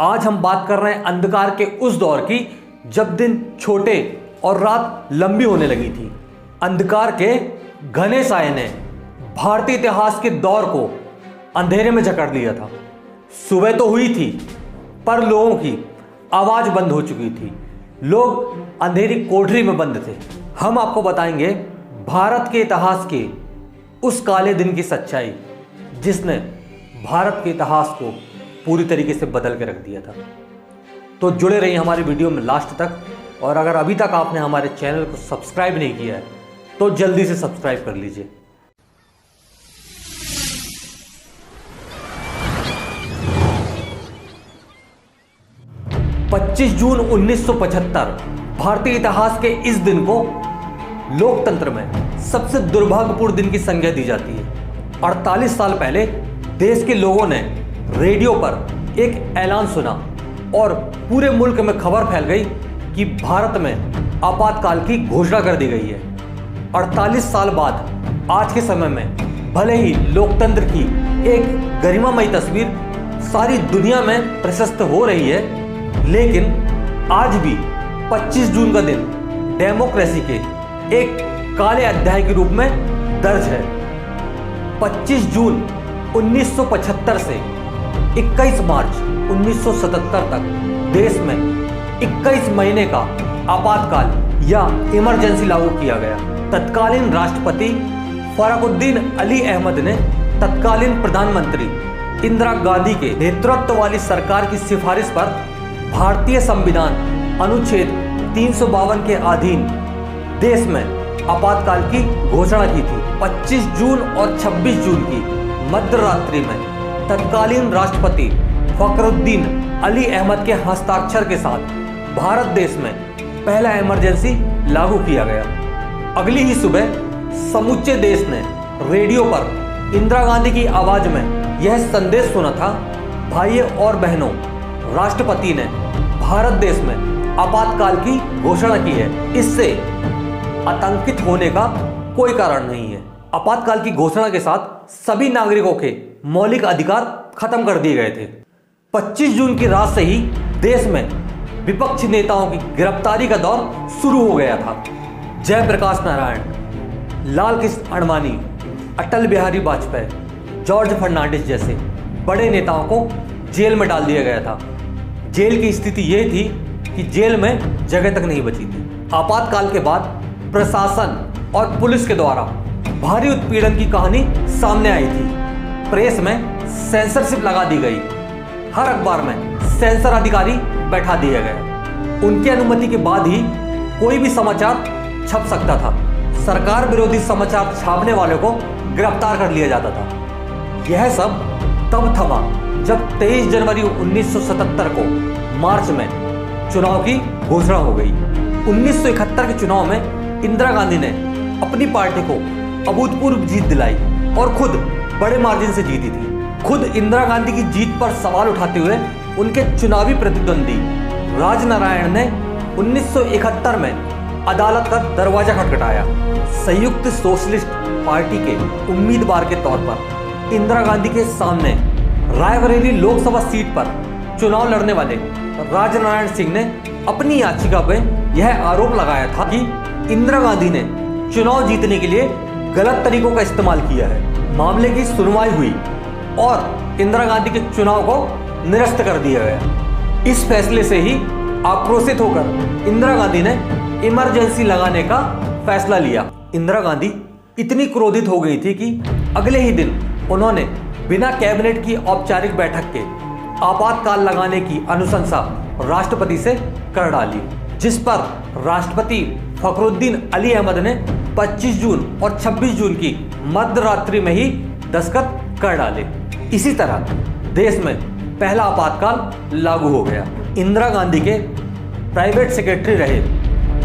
आज हम बात कर रहे हैं अंधकार के उस दौर की जब दिन छोटे और रात लंबी होने लगी थी। अंधकार के घने साए ने भारतीय इतिहास के दौर को अंधेरे में जकड़ लिया था। सुबह तो हुई थी पर लोगों की आवाज बंद हो चुकी थी। लोग अंधेरी कोठरी में बंद थे। हम आपको बताएंगे भारत के इतिहास के उस काले दिन की सच्चाई जिसने भारत के इतिहास को पूरी तरीके से बदल के रख दिया था। तो जुड़े रहिए हमारी वीडियो में लास्ट तक, और अगर अभी तक आपने हमारे चैनल को सब्सक्राइब नहीं किया है तो जल्दी से सब्सक्राइब कर लीजिए। पच्चीस जून 1975 भारतीय इतिहास के इस दिन को लोकतंत्र में सबसे दुर्भाग्यपूर्ण दिन की संज्ञा दी जाती है। 48 साल पहले देश के लोगों ने रेडियो पर एक ऐलान सुना और पूरे मुल्क में खबर फैल गई कि भारत में आपातकाल की घोषणा कर दी गई है। 48 साल बाद आज के समय में भले ही लोकतंत्र की एक गरिमामयी तस्वीर सारी दुनिया में प्रशस्त हो रही है, लेकिन आज भी 25 जून का दिन डेमोक्रेसी के एक काले अध्याय के रूप में दर्ज है। 25 जून 1975 से 21 मार्च 1977 तक देश में 21 महीने का आपातकाल या इमरजेंसी लागू किया गया। तत्कालीन राष्ट्रपति फखरुद्दीन अली अहमद ने तत्कालीन प्रधानमंत्री इंदिरा गांधी के नेतृत्व वाली सरकार की सिफारिश पर भारतीय संविधान अनुच्छेद 352 के अधीन देश में आपातकाल की घोषणा की थी। 25 जून और 26 जून की मध्य रात्रि में तत्कालीन राष्ट्रपति फखरुद्दीन अली अहमद के हस्ताक्षर के साथ भारत देश में पहला इमरजेंसी लागू किया गया। अगली ही सुबह समूचे देश ने रेडियो पर इंदिरा गांधी की आवाज में यह संदेश सुना था, भाइयों और बहनों, राष्ट्रपति ने भारत देश में आपातकाल की घोषणा की है। इससे आतंकित होने का कोई कारण नहीं है। आपातकाल की घोषणा के साथ सभी नागरिकों के मौलिक अधिकार खत्म कर दिए गए थे। 25 जून की रात से ही देश में विपक्षी नेताओं की गिरफ्तारी का दौर शुरू हो गया था। जयप्रकाश नारायण, लाल कृष्ण आडवाणी, अटल बिहारी वाजपेयी, जॉर्ज फर्नांडिस जैसे बड़े नेताओं को जेल में डाल दिया गया था। जेल की स्थिति यह थी कि जेल में जगह तक नहीं बची थी। आपातकाल के बाद प्रशासन और पुलिस के द्वारा भारी उत्पीड़न की कहानी सामने आई थी। प्रेस में सेंसरशिप लगा दी गई। हर अखबार में सेंसर अधिकारी बैठा दिया गया। उनकी अनुमति के बाद ही कोई भी समाचार छप सकता था। सरकार विरोधी समाचार छापने वालों को गिरफ्तार कर लिया जाता था। यह सब तब थमा जब 23 जनवरी 1977 को मार्च में चुनाव की घोषणा हो गई। 1971 के चुनाव में इंदिरा गांधी ने अपनी पार्टी को अभूतपूर्व जीत दिलाई और खुद बड़े मार्जिन से जीती थी। खुद इंदिरा गांधी की जीत पर सवाल उठाते हुए उनके चुनावी प्रतिद्वंदी राजनारायण ने 1971 में अदालत का दरवाजा खटखटाया। संयुक्त सोशलिस्ट पार्टी के उम्मीदवार के तौर पर इंदिरा गांधी के सामने रायबरेली लोकसभा सीट पर चुनाव लड़ने वाले राजनारायण सिंह ने अपनी याचिका में यह आरोप लगाया था कि इंदिरा गांधी ने चुनाव जीतने के लिए गलत तरीकों का इस्तेमाल किया है। मामले की सुनवाई हुई और इंदिरा गांधी के चुनाव को निरस्त कर दिया गया। इस फैसले से ही आक्रोशित होकर इंदिरा गांधी ने इमरजेंसी लगाने का फैसला लिया। इंदिरा गांधी इतनी क्रोधित हो गई थी कि अगले ही दिन उन्होंने बिना कैबिनेट की औपचारिक बैठक के आपातकाल लगाने की अनुशंसा राष्ट्रपति से कर डाली, जिस पर राष्ट्रपति फखरुद्दीन अली अहमद ने 25 जून और 26 जून की मध्य रात्रि में ही दस्तखत कर डाले। इसी तरह देश में पहला आपातकाल लागू हो गया। इंदिरा गांधी के प्राइवेट सेक्रेटरी रहे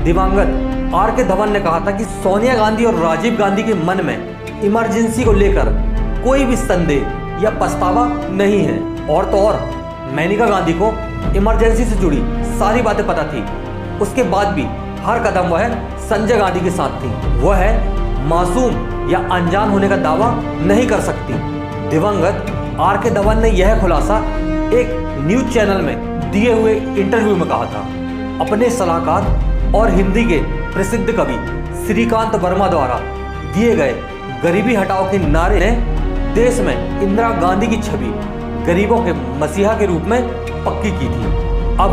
दिवंगत आर.के. धवन ने कहा था कि सोनिया गांधी और राजीव गांधी के मन में इमरजेंसी को लेकर कोई भी संदेह या पछतावा नहीं है। और तो और मेनका गांधी को इमरजेंसी से जुड़ी सारी बातें पता थी। उसके बाद भी हर कदम वह संजय गांधी के साथ थी। वह मासूम या अनजान होने का दावा नहीं कर सकती। दिवंगत आर.के. धवन ने यह खुलासा एक न्यूज चैनल में दिए हुए इंटरव्यू में कहा था। अपने सलाहकार और हिंदी के प्रसिद्ध कवि श्रीकांत वर्मा द्वारा दिए गए गरीबी हटाओ के नारे ने देश में इंदिरा गांधी की छवि गरीबों के मसीहा के रूप में पक्की की थी। अब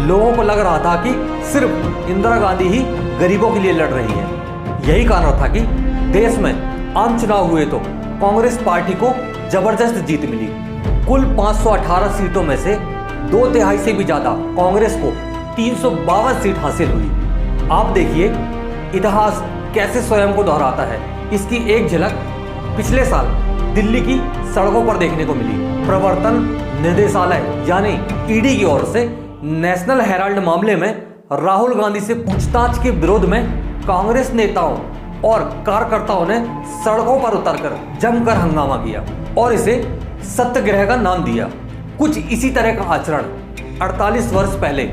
लोगों को लग रहा था कि सिर्फ इंदिरा गांधी ही गरीबों के लिए लड़ रही है। यही कारण था कि देश में आम चुनाव हुए तो कांग्रेस पार्टी को जबरदस्त जीत मिली। कुल 518 सीटों में से 2/3 से भी ज्यादा कांग्रेस को 352 सीट हासिल हुई। आप देखिए इतिहास कैसे स्वयं को दोहराता है। इसकी एक झलक पिछले साल दिल्ली की सड़कों पर देखने को मिली। प्रवर्तन निदेशालय यानी ईडी की ओर से नेशनल हेराल्ड मामले में राहुल गांधी से पूछताछ के विरोध में कांग्रेस नेताओं और कार्यकर्ताओं ने सड़कों पर उतरकर जमकर हंगामा किया और इसे सत्याग्रह का नाम दिया। कुछ इसी तरह का आचरण 48 वर्ष पहले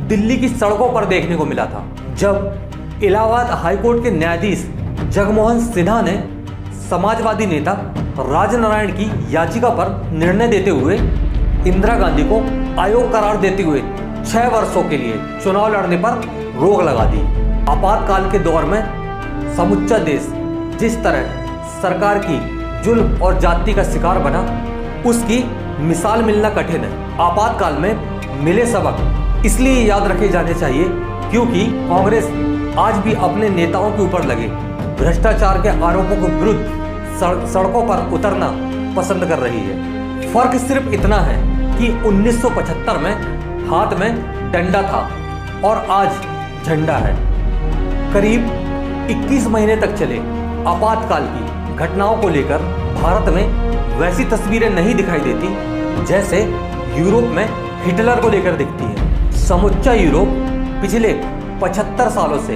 दिल्ली की सड़कों पर देखने को मिला था, जब इलाहाबाद हाईकोर्ट के न्यायाधीश जगमोहन सिन्हा ने समाजवादी नेता राजनारायण की याचिका पर निर्णय देते हुए इंदिरा गांधी को आयोग करार देते हुए 6 वर्षों के लिए चुनाव लड़ने पर रोक लगा दी। आपातकाल के दौर में समूचा देश जिस तरह सरकार की जुल्म और जाति का शिकार बना, उसकी मिसाल मिलना कठिन है। आपातकाल में मिले सबक इसलिए याद रखे जाने चाहिए क्योंकि कांग्रेस आज भी अपने नेताओं के ऊपर लगे भ्रष्टाचार के आरोपों के विरुद्ध सड़कों पर उतरना पसंद कर रही है। फर्क सिर्फ इतना है कि 1975 में हाथ में डंडा था और आज झंडा है। करीब 21 महीने तक चले आपातकाल की घटनाओं को लेकर भारत में वैसी तस्वीरें नहीं दिखाई देती जैसे यूरोप में हिटलर को लेकर दिखती है। समूचा यूरोप पिछले 75 सालों से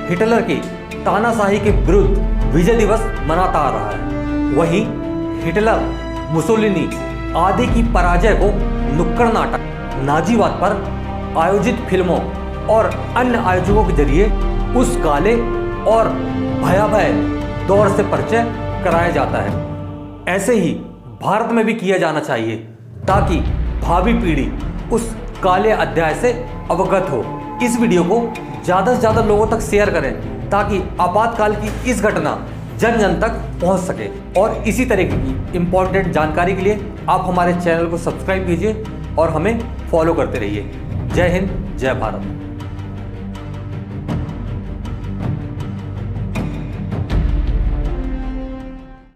हिटलर की तानाशाही के विरुद्ध विजय दिवस मनाता आ रहा है। वहीं हिटलर, मुसोलिनी आदि की पराजय को नुक्कड़ नाटक, नाजीवाद पर आयोजित फिल्मों और अन्य आयोजकों के जरिए उस काले और भयावह दौर से परिचय कराया जाता है। ऐसे ही भारत में भी किया जाना चाहिए ताकि भावी पीढ़ी उस काले अध्याय से अवगत हो। इस वीडियो को ज़्यादा से ज़्यादा लोगों तक शेयर करें ताकि आपातकाल की इस घटना जन जन तक पहुंच सके। और इसी तरीके की इम्पोर्टेंट जानकारी के लिए आप हमारे चैनल को सब्सक्राइब कीजिए और हमें फॉलो करते रहिए। जय हिंद, जय भारत।